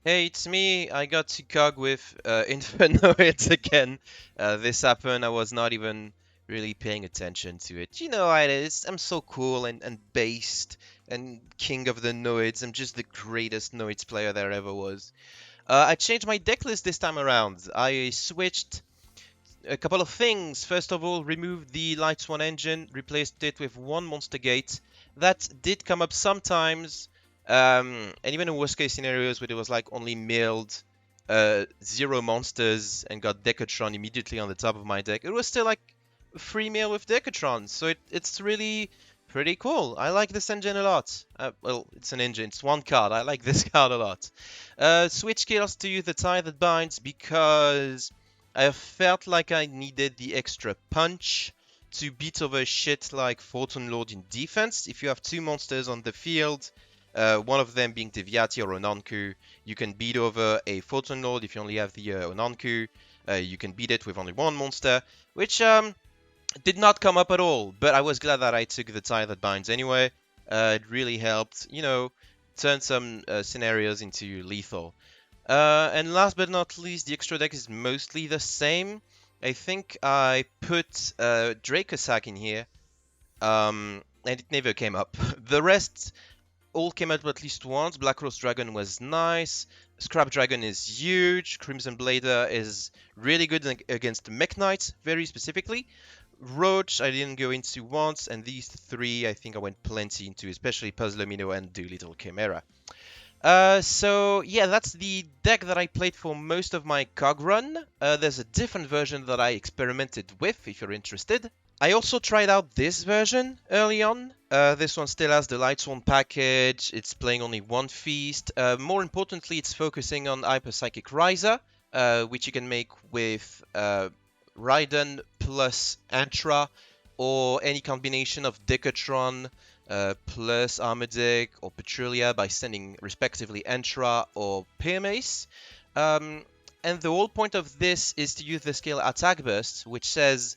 Hey, it's me. I got to KOG with Infernoids again. This happened. I was not even really paying attention to it. You know how it is. I'm so cool and based and king of the Noids. I'm just the greatest Noids player there ever was. I changed my deck list this time around. I switched a couple of things. First of all, removed the Lights 1 engine, replaced it with one Monster Gate. That did come up sometimes, and even in worst case scenarios where it was like only milled 0 monsters and got Decatron immediately on the top of my deck, it was still like a free meal with Decatron. So it's really pretty cool. I like this engine a lot. Well, it's an engine, it's one card. I like this card a lot. Switch skills to the Tie That Binds because I felt like I needed the extra punch to beat over shit like Photon Lord in defense. If you have two monsters on the field, one of them being Deviati or Onanku, you can beat over a Photon Lord. If you only have the Onanku, you can beat it with only one monster, which did not come up at all. But I was glad that I took the Tie That Binds anyway. It really helped, turn some scenarios into lethal. And last but not least, the extra deck is mostly the same. I think I put Dracosac in here, and it never came up. The rest all came up at least once. Black Rose Dragon was nice. Scrap Dragon is huge. Crimson Blader is really good against Mech Knight, very specifically. Roach, I didn't go into once, and these three, I think I went plenty into, especially Puzzle Minnow and Doolittle Chimera. So yeah, that's the deck that I played for most of my COG run. There's a different version that I experimented with, if you're interested. I also tried out this version early on. This one still has the Lights On package. It's playing only one feast. More importantly, it's focusing on Hyper Psychic Riser, which you can make with Raiden plus Antra, or any combination of Decatron plus Armadeck or Petrulia by sending respectively Entra or Pymace. And the whole point of this is to use the skill Attack Burst, which says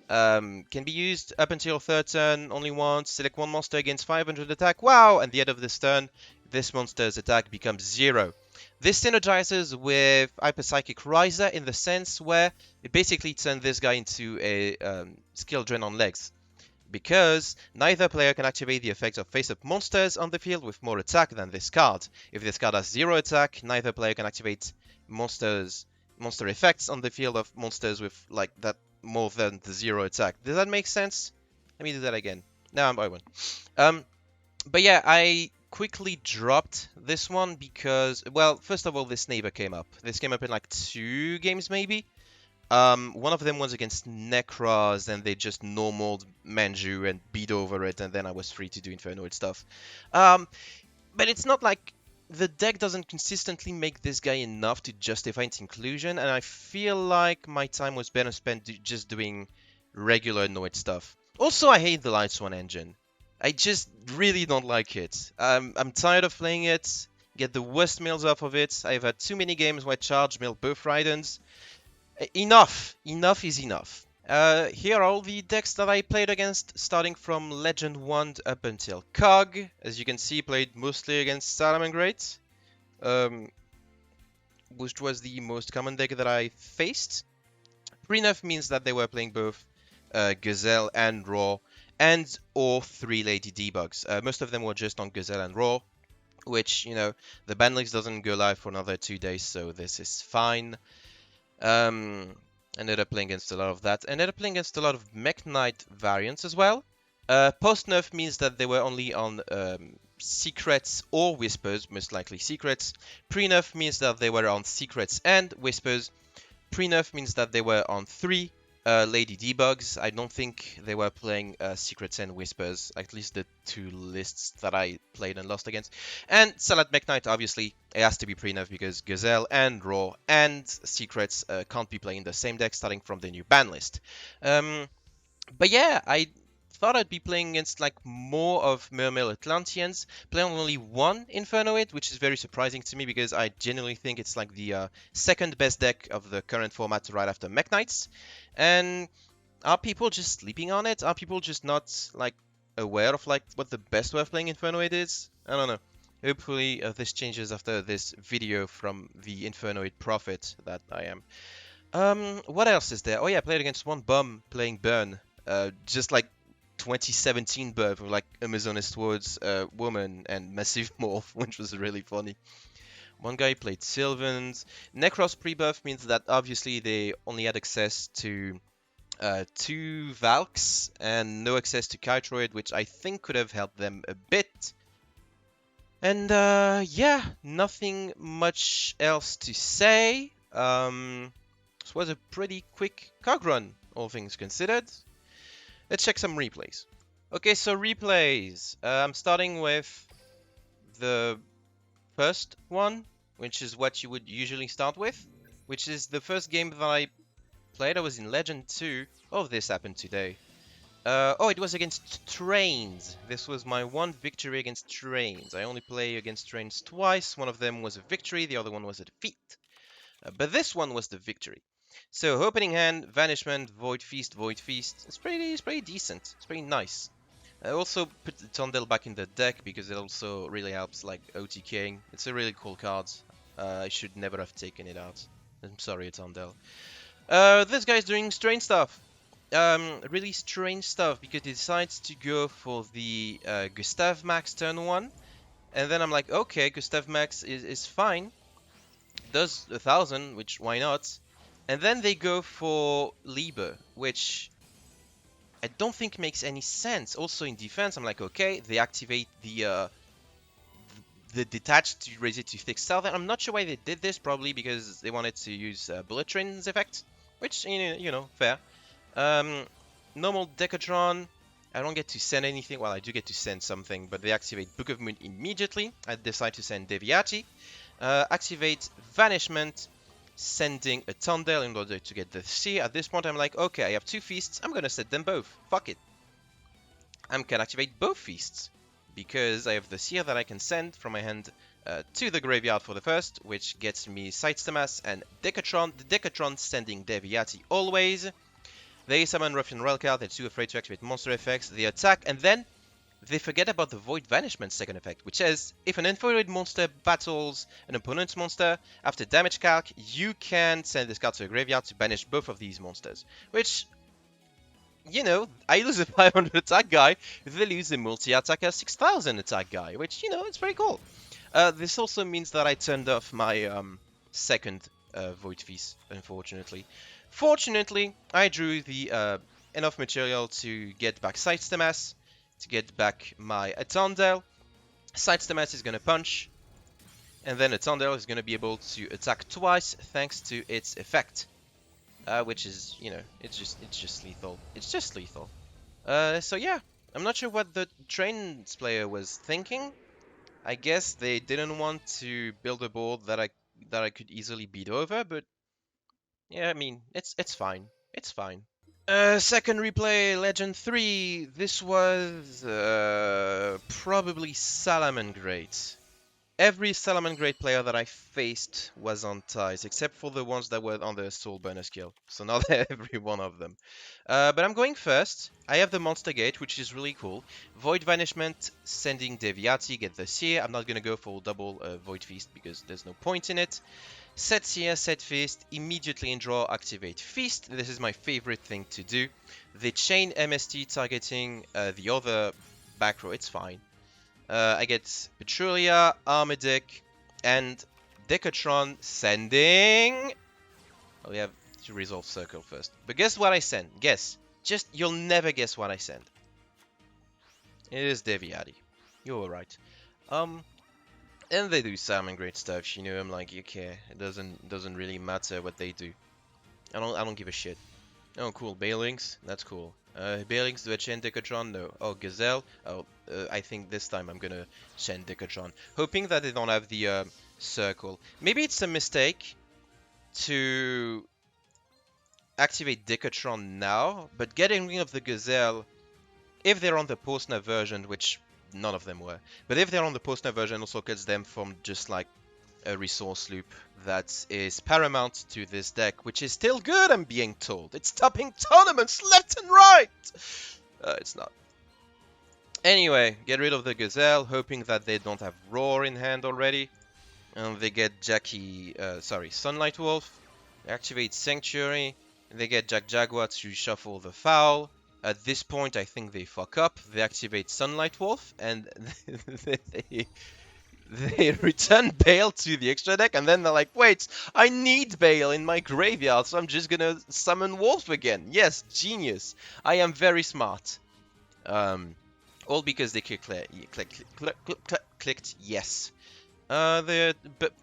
can be used up until third turn only once. Select one monster against 500 attack. Wow! At the end of this turn, this monster's attack becomes 0. This synergizes with Hyper Psychic Riser in the sense where it basically turns this guy into a skill drain on legs, because neither player can activate the effects of face-up monsters on the field with more attack than this card. If this card has 0 attack, neither player can activate monster effects on the field of monsters with like that more than the 0 attack. Does that make sense? Let me do that again. No, I won't. But yeah, I quickly dropped this one because, well, first of all, this never came up. This came up in like 2 games maybe. One of them was against Necros, and they just normaled Manju and beat over it, and then I was free to do Infernoid stuff. But it's not like the deck doesn't consistently make this guy enough to justify its inclusion, and I feel like my time was better spent just doing regular Noid stuff. Also, I hate the Lights 1 engine. I just really don't like it. I'm tired of playing it, get the worst mills off of it. I've had too many games where I charge mill both Raidens. Enough is enough. Here are all the decks that I played against, starting from Legend 1 up until KOG. As you can see, played mostly against Salamangreat, which was the most common deck that I faced. Pre-nerf means that they were playing both Gazelle and Raw, and or 3 Lady Debugs. Most of them were just on Gazelle and Raw, which, the ban list doesn't go live for another 2 days, so this is fine. Ended up playing against a lot of that. Ended up playing against a lot of Mech Knight variants as well. Post-nerf means that they were only on secrets or whispers, most likely secrets. Pre-nerf means that they were on secrets and whispers. Pre-nerf means that they were on 3 Lady Debugs. I don't think they were playing secrets and whispers, at least the 2 lists that I played and lost against. And Salad Mech Knight, obviously, it has to be pre-nerf because Gazelle and Raw and secrets can't be playing the same deck starting from the new ban list. But yeah, I thought I'd be playing against like more of Mermail Atlanteans, playing only one Infernoid, which is very surprising to me because I genuinely think it's like the second best deck of the current format right after Mech Knights. And are people just sleeping on it? Are people just not like aware of like what the best way of playing Infernoid is? I don't know. Hopefully this changes after this video from the Infernoid Prophet that I am. What else is there? Oh yeah, I played against one bum playing Burn. Just like 2017 Burn with like Amazonist Words woman and Massive Morph, which was really funny. One guy played Sylvans. Necros pre-buff means that obviously they only had access to 2 Valks and no access to Kytroid, which I think could have helped them a bit. And yeah, nothing much else to say. This was a pretty quick COG run, all things considered. Let's check some replays. Okay, so replays. I'm starting with the first one, which is what you would usually start with, which is the first game that I played. I was in Legend 2. Oh, this happened today. Oh, it was against Trains. This was my one victory against Trains. I only play against Trains twice. One of them was a victory, the other one was a defeat. But this one was the victory. So opening hand, Vanishment, Void Feast, Void Feast. It's pretty decent. It's pretty nice. I also put the Tondel back in the deck because it also really helps like OTKing. It's a really cool card. I should never have taken it out. I'm sorry, Tondel. This guy's doing strange stuff. Really strange stuff because he decides to go for the Gustav Max turn 1. And then I'm like, okay, Gustav Max is fine. Does 1000, which why not? And then they go for Liber, which I don't think makes any sense. Also in defense, I'm like, okay, they activate the detached to raise it to 6000. I'm not sure why they did this, probably because they wanted to use Bullet Train's effect, which, you know, fair. Normal Decatron, I don't get to send anything. Well, I do get to send something, but they activate Book of Moon immediately. I decide to send Deviati. Activate Vanishment, sending a Tondel in order to get the Seer. At this point, I'm like, okay, I have 2 feasts. I'm gonna set them both. Fuck it. I can activate both feasts because I have the Seer that I can send from my hand to the graveyard for the first, which gets me Sidestamas and Decatron. The Decatron sending Deviati always. They summon Ruffian Relcard, they're too afraid to activate monster effects, they attack, and then they forget about the Void Vanishment second effect, which says, if an Infernoid monster battles an opponent's monster, after damage calc, you can send this card to a graveyard to banish both of these monsters. Which, you know, I lose a 500 attack guy, they lose a multi-attacker 6000 attack guy, which, you know, it's very cool. This also means that I turned off my second Void Feast, unfortunately. Fortunately, I drew the enough material to get back Sidestamas, to get back my Atondel. Sidestamas is going to punch, and then Atondel is going to be able to attack twice thanks to its effect, which is, you know, it's just lethal. It's just lethal. So yeah, I'm not sure what the Trains player was thinking. I guess they didn't want to build a board that I could easily beat over, but yeah, I mean, it's fine. It's fine. Second replay, Legend 3. This was probably Salamangreat. Every Salamangreat player that I faced was on ties, except for the ones that were on the Soul Burner skill. So not every one of them. But I'm going first. I have the Monster Gate, which is really cool. Void Vanishment, sending Deviati, get the Seer. I'm not going to go for double Void Feast because there's no point in it. Set Seer, set Feast, immediately in draw, activate Feast. This is my favorite thing to do. They chain MST targeting the other back row, it's fine. I get Petrulia, Armadic, and Decatron sending... Oh, we have to resolve Circle first. But guess what I send? Guess. Just, you'll never guess what I send. It is Deviati. You're right. And they do Salamangreat stuff, you know, I'm like, okay, it doesn't really matter what they do. I don't give a shit. Oh, cool, Baelings, that's cool. Baelings, do I chain Decatron? No. Oh, Gazelle? Oh, I think this time I'm gonna chain Decatron. Hoping that they don't have the circle. Maybe it's a mistake to activate Decatron now, but getting rid of the Gazelle, if they're on the Postner version, which none of them were, but if they're on the Postner version, also cuts them from just like a resource loop that is paramount to this deck, which is still good, I'm being told. It's topping tournaments left and right! It's not. Anyway, get rid of the Gazelle, hoping that they don't have Roar in hand already. And they get Sunlight Wolf. They activate Sanctuary. They get Jaguar to shuffle the foul. At this point, I think they fuck up. They activate Sunlight Wolf, and they, they return Bale to the extra deck, and then they're like, wait, I need Bale in my graveyard, so I'm just gonna summon Wolf again. Yes, genius. I am very smart. All because they clicked yes. They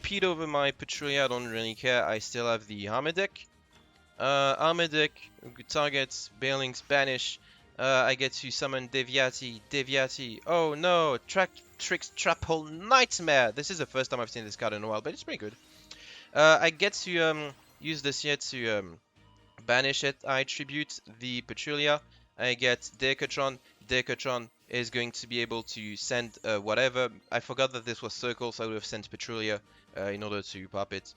peed over my Petrulia, I don't really care. I still have the Armor deck. Armor deck, targets, Bailings, Banish. I get to summon Deviati. Oh no, Tricks, Trap Hole, Nightmare. This is the first time I've seen this card in a while, but it's pretty good. I get to use this here to banish it. I tribute the Petrulia. I get Decatron. Decatron is going to be able to send whatever. I forgot that this was Circle, so I would have sent Petrulia in order to pop it.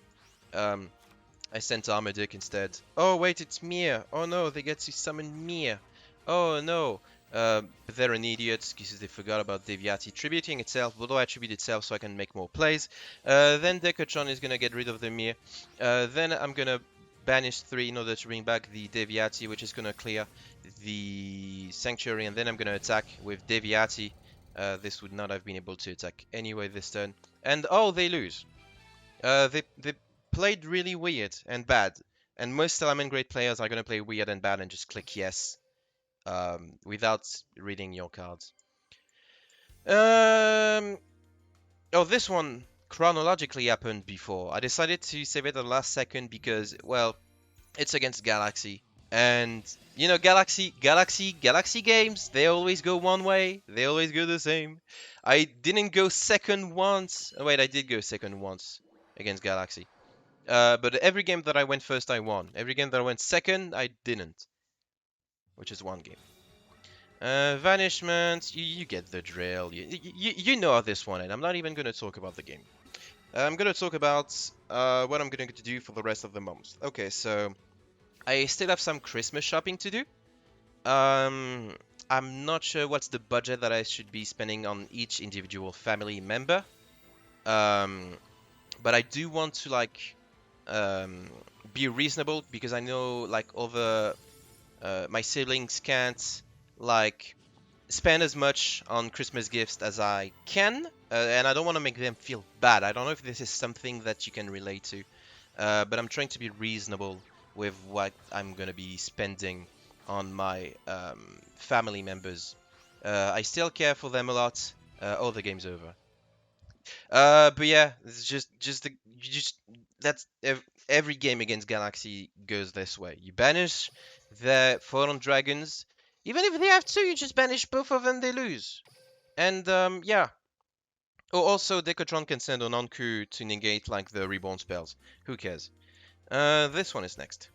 I sent Armadic instead. Oh wait, it's Mir. Oh no, they get to summon Mir. Oh no. But they're an idiot because they forgot about Deviati tributing itself, although I tribute itself so I can make more plays. Then Decatron is gonna get rid of the Mir. Then I'm gonna banish 3 in order to bring back the Deviati, which is gonna clear the Sanctuary, and then I'm gonna attack with Deviati. This would not have been able to attack anyway this turn. And oh, they lose. They played really weird and bad. And most Salamangreat players are gonna play weird and bad and just click yes. Without reading your cards. Oh, this one chronologically happened before. I decided to save it at the last second because, well, it's against Galaxy. And, you know, Galaxy games, they always go one way. They always go the same. I didn't go second once. Oh, wait, I did go second once against Galaxy. But every game that I went first, I won. Every game that I went second, I didn't. Which is one game. Vanishment, you get the drill. You know how this one ends. I'm not even going to talk about the game. I'm going to talk about what I'm going to do for the rest of the month. Okay, so I still have some Christmas shopping to do. I'm not sure what's the budget that I should be spending on each individual family member. But I do want to like be reasonable because I know like other my siblings can't like spend as much on Christmas gifts as I can, and I don't want to make them feel bad. I don't know if this is something that you can relate to, but I'm trying to be reasonable with what I'm gonna be spending on my family members. I still care for them a lot. Oh, the game's over. But yeah, it's just that's every game against Galaxy goes this way. You banish the Fallen Dragons. Even if they have two, you just banish both of them, they lose. And yeah. Oh, also Decatron can send an Anku to negate like the reborn spells. Who cares? This one is next.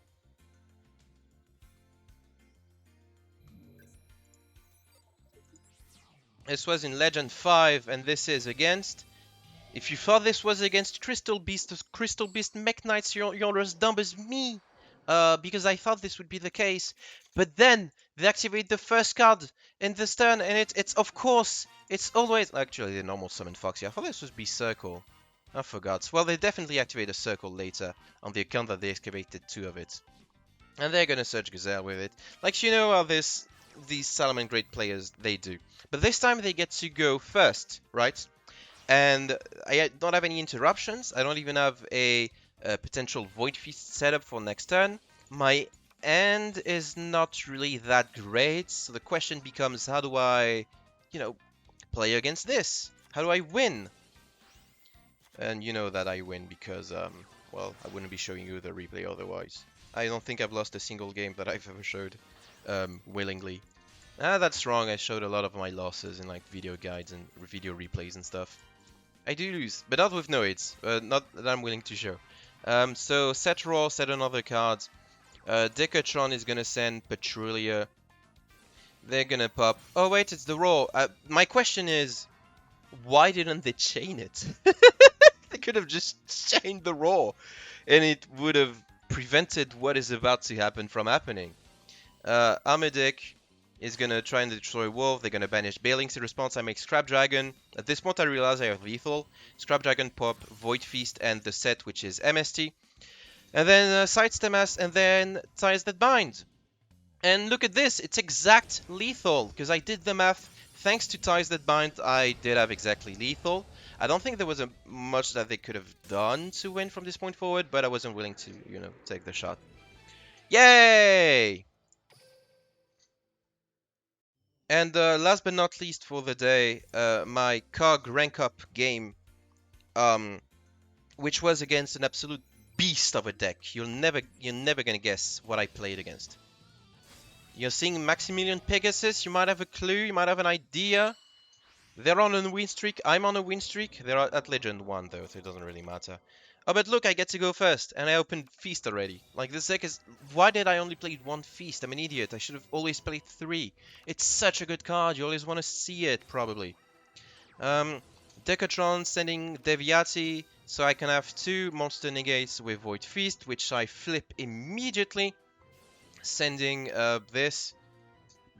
This was in Legend 5, and this is against. If you thought this was against Crystal Beast Mech Knights, you're as dumb as me. Because I thought this would be the case. But then, they activate the first card in this turn, and it's of course, it's always... Actually, the normal summon Foxy. I thought this would be Circle. I forgot. Well, they definitely activate a Circle later, on the account that they excavated 2 of it. And they're gonna search Gazelle with it. Like, you know how these Salamangreat players, they do. But this time they get to go first, right? And I don't have any interruptions. I don't even have a potential Void Feast setup for next turn. My end is not really that great. So the question becomes, how do I, you know, play against this? How do I win? And you know that I win because, well, I wouldn't be showing you the replay otherwise. I don't think I've lost a single game that I've ever showed willingly. That's wrong. I showed a lot of my losses in like video guides and video replays and stuff. I do lose, but not with Noids. Not that I'm willing to show. So set Raw, set another card. Decatron is gonna send Petrulia. They're gonna pop. Oh wait, it's the Raw. My question is, why didn't they chain it? They could have just chained the Raw, and it would have prevented what is about to happen from happening. Armadic. is gonna try and destroy Wolf. They're gonna banish Balings. In response, I make Scrap Dragon. At this point, I realize I have lethal. Scrap Dragon, pop, Void Feast, and the set, which is MST. And then Sidestep Mass, and then Ties That Bind. And look at this, it's exact lethal, because I did the math. Thanks to Ties That Bind, I did have exactly lethal. I don't think there was much that they could have done to win from this point forward, but I wasn't willing to, take the shot. Yay! And last but not least for the day, my KOG rank up game, which was against an absolute beast of a deck. You're never gonna guess what I played against. You're seeing Maximilian Pegasus, you might have a clue, you might have an idea. They're on a win streak, I'm on a win streak. They're at Legend 1 though, so it doesn't really matter. Oh, but look, I get to go first, and I opened Feast already. Like, this deck is... Why did I only play one Feast? I'm an idiot, I should have always played 3. It's such a good card, you always want to see it, probably. Decatron sending Deviati, so I can have 2 monster negates with Void Feast, which I flip immediately. Sending this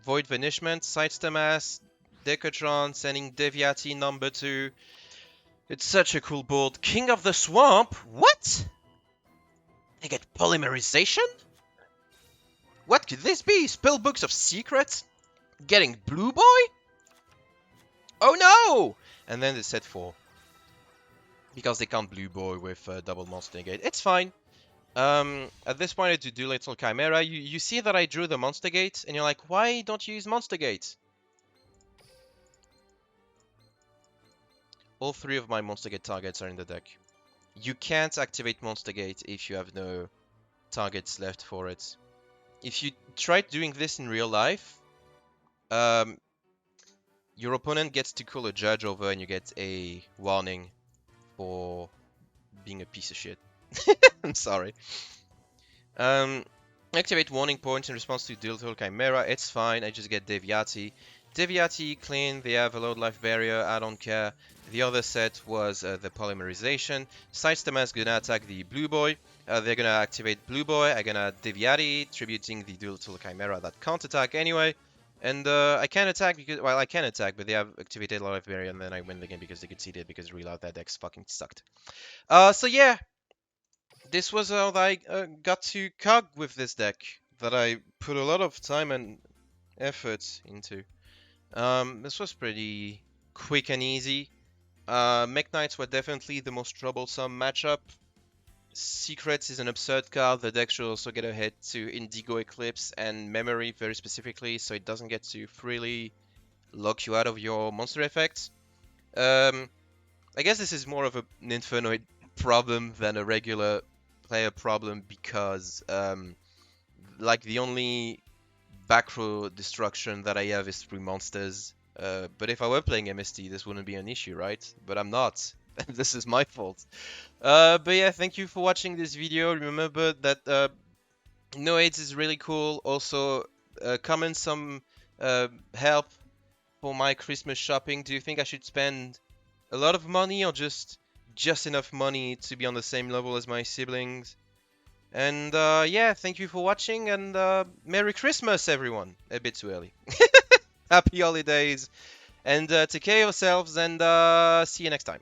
Void Vanishment, Sidestep Mass, Decatron, sending Deviati number 2. It's such a cool board. King of the Swamp? What? They get Polymerization? What could this be? Spellbooks of Secrets? Getting Blue Boy? Oh no! And then they set 4. Because they can't Blue Boy with double monster negate. It's fine. At this point I do Little Chimera. You see that I drew the Monster Gate, and you're like, why don't you use Monster Gate? All 3 of my Monster Gate targets are in the deck. You can't activate Monster Gate if you have no targets left for it. If you try doing this in real life, your opponent gets to call a judge over and you get a warning for being a piece of shit. I'm sorry. Activate warning points in response to Little Chimera. It's fine, I just get Deviati. Deviati, clean, they have a load life barrier, I don't care. The other set was the Polymerization. Sidestep is gonna attack the Blue Boy. They're gonna activate Blue Boy. I'm gonna Deviati, tributing the Little Chimera that can't attack anyway. And I can't attack because, well, I can attack, but they have activated a lot life barrier, and then I win the game because they conceded because reload that deck's fucking sucked. So yeah, this was how I got to KOG with this deck that I put a lot of time and effort into. This was pretty quick and easy. Mech Knights were definitely the most troublesome matchup. Secrets is an absurd card. The deck should also get a hit to Indigo Eclipse and Memory very specifically, so it doesn't get to freely lock you out of your monster effects. I guess this is more of an Infernoid problem than a regular player problem because, like, the only back row destruction that I have is through monsters. But if I were playing MST, this wouldn't be an issue, right? But I'm not. This is my fault. But yeah, thank you for watching this video. Remember that No AIDS is really cool. Also, comment some help for my Christmas shopping. Do you think I should spend a lot of money or just enough money to be on the same level as my siblings? And yeah, thank you for watching, and Merry Christmas, everyone. A bit too early. Happy holidays, and take care of yourselves, and see you next time.